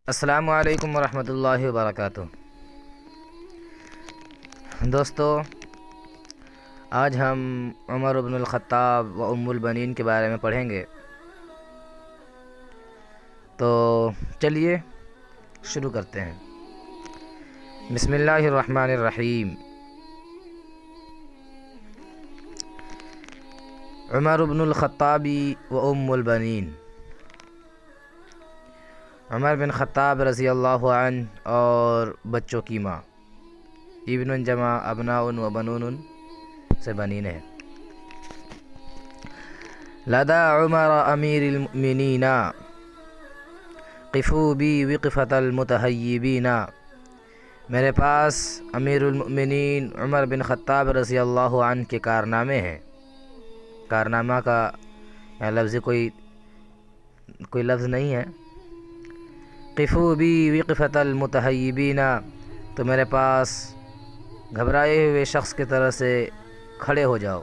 السلام علیکم ورحمۃ اللہ وبرکاتہ۔ دوستو، آج ہم عمر بن الخطاب و ام البنین کے بارے میں پڑھیں گے، تو چلیے شروع کرتے ہیں۔ بسم اللہ الرحمن الرحیم۔ عمر بن الخطاب و ام البنین۔ عمر بن خطاب رضی اللہ عنہ اور بچوں کی ماں، ابن جمع ابناء و بنون سے بنین ہے۔ لدى عمر امیر المؤمنین قفوا بی وقفۃ المتہیبین۔ میرے پاس امیر المؤمنین عمر بن خطاب رضی اللہ عنہ کے کارنامے ہیں۔ کارنامہ کا لفظ کوئی لفظ نہیں ہے۔ قفوا بی وقفۃ المتہیبین، تو میرے پاس گھبرائے ہوئے شخص کی طرح سے کھڑے ہو جاؤ۔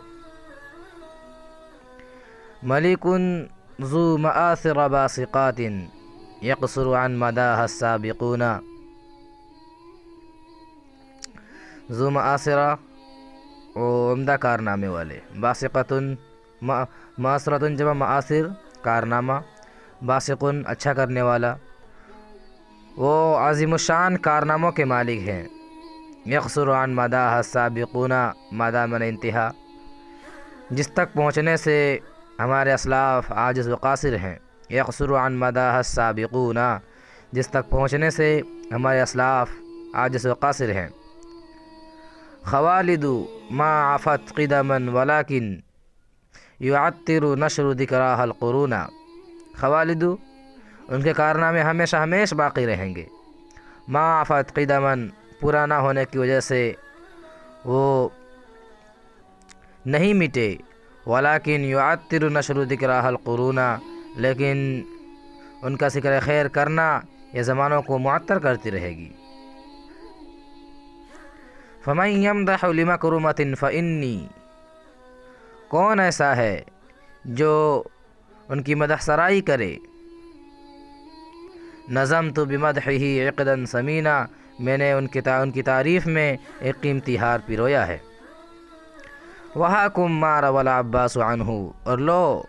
ملک ذو مآثر باسقات یقصر عن مداح السابقون۔ ذو مآثرہ عمدہ کارنامے والے، باسقۃ معاصرۃ جمع معاصر کارنامہ، باسقٌ اچھا کرنے والا، وہ عظیم الشان کارناموں کے مالک ہیں۔ یقصر عن مداح السابقون، مداح من انتہا، جس تک پہنچنے سے ہمارے اسلاف عاجز و قاصر ہیں۔ یقصر عن مداح السابقون، جس تک پہنچنے سے ہمارے اسلاف عاجز و قاصر ہیں۔ خوالد ما عفت قدما ولكن يعطر نشر ذکراها القرون۔ خوالد، ان کے کارنامے ہمیشہ ہمیشہ باقی رہیں گے۔ ما عفت قدما، پورا نہ ہونے کی وجہ سے وہ نہیں مٹے۔ ولكن يعطر نشر ذکراها القرون، لیکن ان کا ذکر خیر کرنا یہ زمانوں کو معطر کرتی رہے گی۔ فمن يمدح لمكرمة فإني، کون ایسا ہے جو ان کی مدح سرائی کرے۔ نظمت بمدحه عقدا ثمینا، میں نے ان کی تعریف میں ایک قیمتی ہار پرویا ہے۔ وہاکم ما روى العباس عنہ، اور لو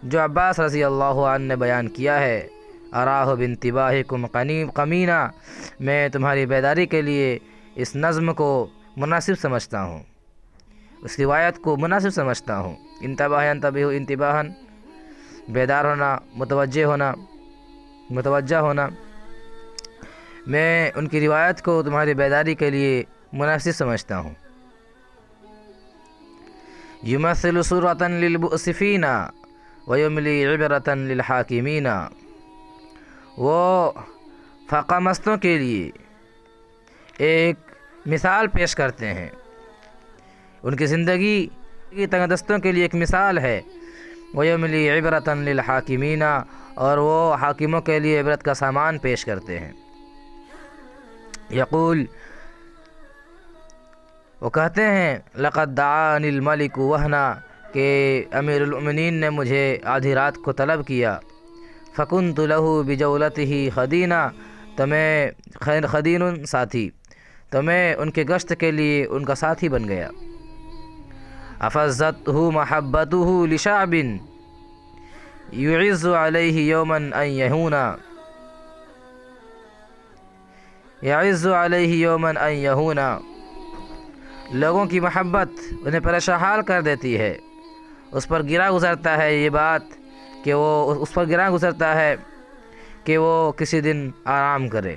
جو عباس رضی اللہ عنہ نے بیان کیا ہے۔ اراہ بانتباہکم قمینا، میں تمہاری بیداری کے لیے اس نظم کو مناسب سمجھتا ہوں، اس روایت کو مناسب سمجھتا ہوں۔ انتباہ ینتبہ انتباہا، بیدار ہونا، متوجہ ہونا، میں ان کی روایت کو تمہاری بیداری کے لیے مناسب سمجھتا ہوں۔ یمثل صورۃ للمؤسفین ویملی عبرۃ للحاکمین۔ وہ فقہ مستوں کے لیے ایک مثال پیش کرتے ہیں، ان کی زندگی کی تنگ دستوں کے لیے ایک مثال ہے۔ ویملی عبرۃ للحاکمین، اور وہ حاکموں کے لیے عبرت کا سامان پیش کرتے ہیں۔ یقول، وہ کہتے ہیں، لقد دعانی الملک وہنا، کہ امیر المؤمنین نے مجھے آدھی رات کو طلب کیا۔ فکنت لہ بجولتہ خدینہ، تو میں خدین ساتھی، تو میں ان کے گشت کے لیے ان کا ساتھی بن گیا۔ افزتہ محبتہ لشعب یعز علیہ یوما ان یہونا، یعز علیہ یوما ان یہونا، لوگوں کی محبت انہیں پریشان حال کر دیتی ہے، اس پر گرا گزرتا ہے یہ بات کہ وہ اس پر گرا گزرتا ہے کہ وہ کسی دن آرام کرے۔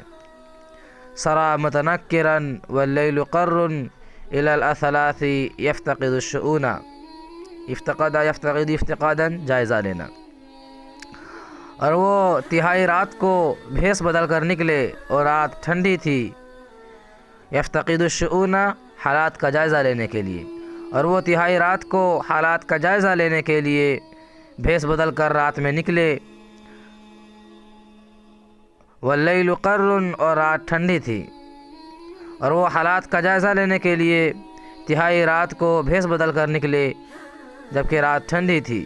سرا متنکرا واللیل قر الی الاثلاث یفتقد الشؤون، افتقد افتقادا جائزہ لینا، اور وہ تہائی رات کو بھیس بدل کر نکلے اور رات ٹھنڈی تھی۔ یفتقد الشؤون، حالات کا جائزہ لینے کے لیے، اور وہ تہائی رات کو حالات کا جائزہ لینے کے لیے بھیس بدل کر رات میں نکلے۔ واللیل قر، اور رات ٹھنڈی تھی، اور وہ حالات کا جائزہ لینے کے لیے تہائی رات کو بھیس بدل کر نکلے جبکہ رات ٹھنڈی تھی۔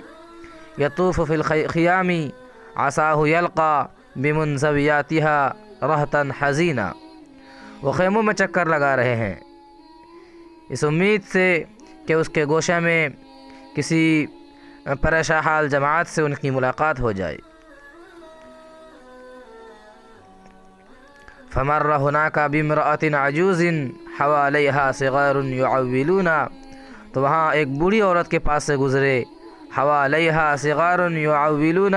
یطوف فی الخیام عصاہ یلقا بمنزویاتها رہتا حزینا، وہ خیموں میں چکر لگا رہے ہیں اس امید سے کہ اس کے گوشہ میں کسی پریشان حال جماعت سے ان کی ملاقات ہو جائے۔ فمر هناك بامرأة عجوز حواليها صغار يعولون، تو وہاں ایک بوڑھی عورت کے پاس سے گزرے، حواليها صغار يعولون،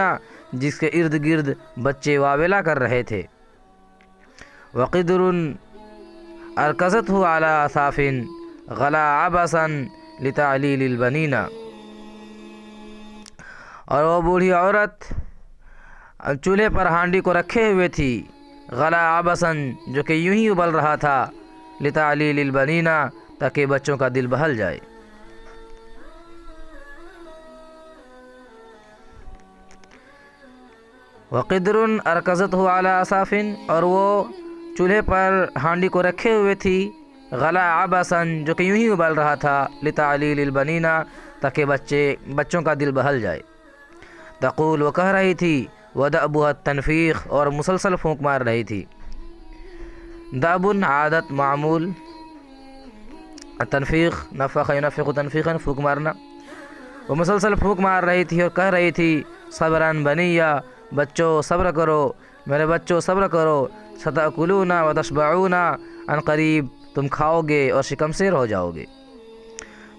جس کے ارد گرد بچے واویلا کر رہے تھے۔ وقدر ارکزته على اثاف غلا عبسا لتعلیل البنین، اور وہ بوڑھی عورت چولہے پر ہانڈی کو رکھے ہوئے تھی، غلا عبسا، جو کہ یوں ہی ابل رہا تھا، لتعلیل البنین، تاکہ بچوں کا دل بہل جائے۔ وقدر ارکزته على اثاف، اور وہ چولہے پر ہانڈی کو رکھے ہوئے تھی، غلا عبسا، جو کہ یوں ہی ابل رہا تھا، لتعلیل البنین، تاکہ بچوں کا دل بہل جائے۔ تقول، وہ کہہ رہی تھی، ودأبها التنفیخ، اور مسلسل پھونک مار رہی تھی۔ دأب عادت، معمول، تنفیخ نفخ ینفخ تنفیخا، پھونک مارنا۔ وہ مسلسل پھونک مار رہی تھی اور کہہ رہی تھی، صبرا بنیا، بچوں صبر کرو، میرے بچوں صبر کرو، ستأکلون وتشبعون، ان قریب تم کھاؤ گے اور شکم سیر ہو جاؤ گے۔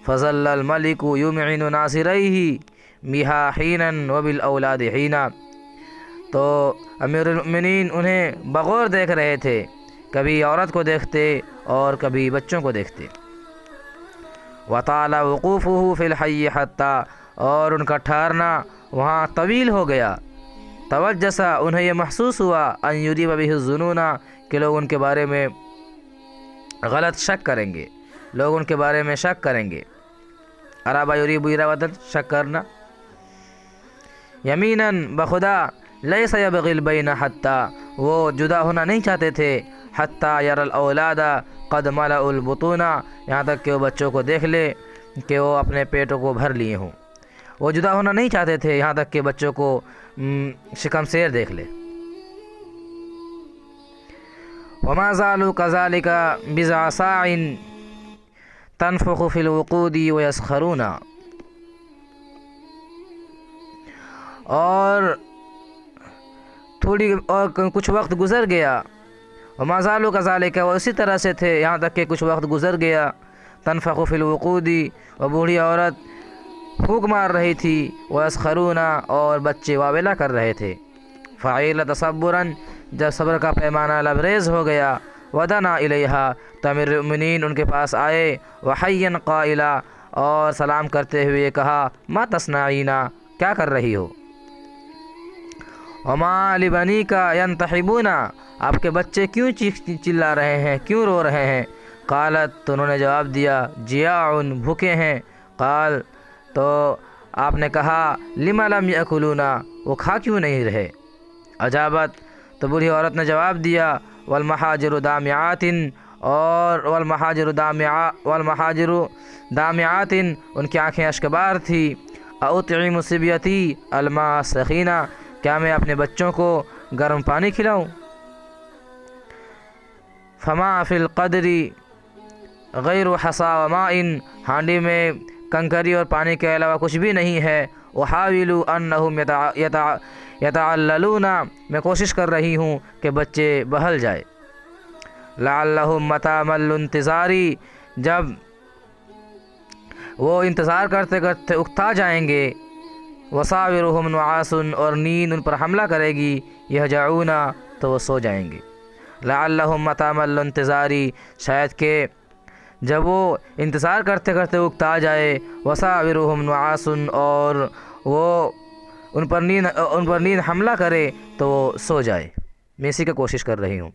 فظل الملک یمعن ناصریہ بہا حینا وبالاولاد حینا، تو امیر المؤمنین انہیں بغور دیکھ رہے تھے، کبھی عورت کو دیکھتے اور کبھی بچوں کو دیکھتے۔ وطال وقوفہ فی الحی حتی، اور ان کا ٹھہرنا وہاں طویل ہو گیا۔ توجسا، انہیں یہ محسوس ہوا، ان یریب بہ الظنون، کہ لوگ ان کے بارے میں غلط شک کریں گے، لوگ ان کے بارے میں شک کریں گے۔ ارابا یریب اراوتن، شک کرنا۔ یمیناً، بخدا، لیس یبغی البین حتی، وہ جدا ہونا نہیں چاہتے تھے، حتی یری الاولاد قد ملأوا البطون، یہاں تک کہ وہ بچوں کو دیکھ لے کہ وہ اپنے پیٹوں کو بھر لیے ہوں۔ وہ جدا ہونا نہیں چاہتے تھے یہاں تک کہ بچوں کو شکم سیر دیکھ لے۔ وما زالوا كذلك بضع ساع تنفخ في الوقود ويسخرون، اور کچھ وقت گزر گیا، وما زالوا كذلك، وہ اسی طرح سے تھے یہاں تک کہ کچھ وقت گزر گیا، تنفخ في الوقود، وہ بوڑھی عورت پھونک مار رہی تھی، ويسخرون، اور بچے واویلا کر رہے تھے۔ فعیل تصبرا، جب صبر کا پیمانہ لبریز ہو گیا، ودنا الیہا، تو امیر المؤمنین ان کے پاس آئے، وحیا قائلا، اور سلام کرتے ہوئے کہا، ما تصنعین، کیا کر رہی ہو؟ وما لبنیک ینتحبون، آپ کے بچے کیوں چلا رہے ہیں، کیوں رو رہے ہیں؟ قالت، تو انہوں نے جواب دیا، جیاع، بھوکے ہیں۔ قال، تو آپ نے کہا، لم لم یأکلون، وہ کھا کیوں نہیں رہے؟ اجابت، تو بوڑھی عورت نے جواب دیا، والمحاجر دامعات، اور والمحاجر دامعات، ان کی آنکھیں اشکبار تھی۔ اطعم صبیتی الماء سخینا، کیا میں اپنے بچوں کو گرم پانی کھلاؤں؟ فما فی القدر غیر حصا وماء، ہانڈی میں کنکری اور پانی کے علاوہ کچھ بھی نہیں ہے۔ احاول انہم یتعللون، میں کوشش کر رہی ہوں کہ بچے بہل جائے۔ لعلہم متی مل انتظاری، جب وہ انتظار کرتے کرتے اکتا جائیں گے، وصاورہم نعاس، اور نیند ان پر حملہ کرے گی، یہجعون، تو وہ سو جائیں گے۔ لعلہم متی مل انتظاری، شاید کہ جب وہ انتظار کرتے کرتے اکتا جائے، وصاورہم نعاس، اور وہ ان پر نیند حملہ کرے تو وہ سو جائے۔ میں اسی کی کوشش کر رہی ہوں۔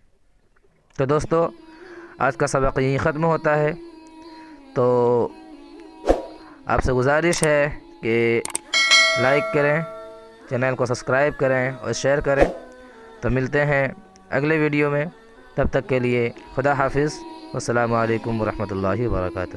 تو دوستو، آج کا سبق یہیں ختم ہوتا ہے۔ تو آپ سے گزارش ہے کہ لائک کریں، چینل کو سبسکرائب کریں اور شیئر کریں۔ تو ملتے ہیں اگلے ویڈیو میں، تب تک کے لیے خدا حافظ، والسلام علیکم ورحمۃ اللہ وبرکاتہ۔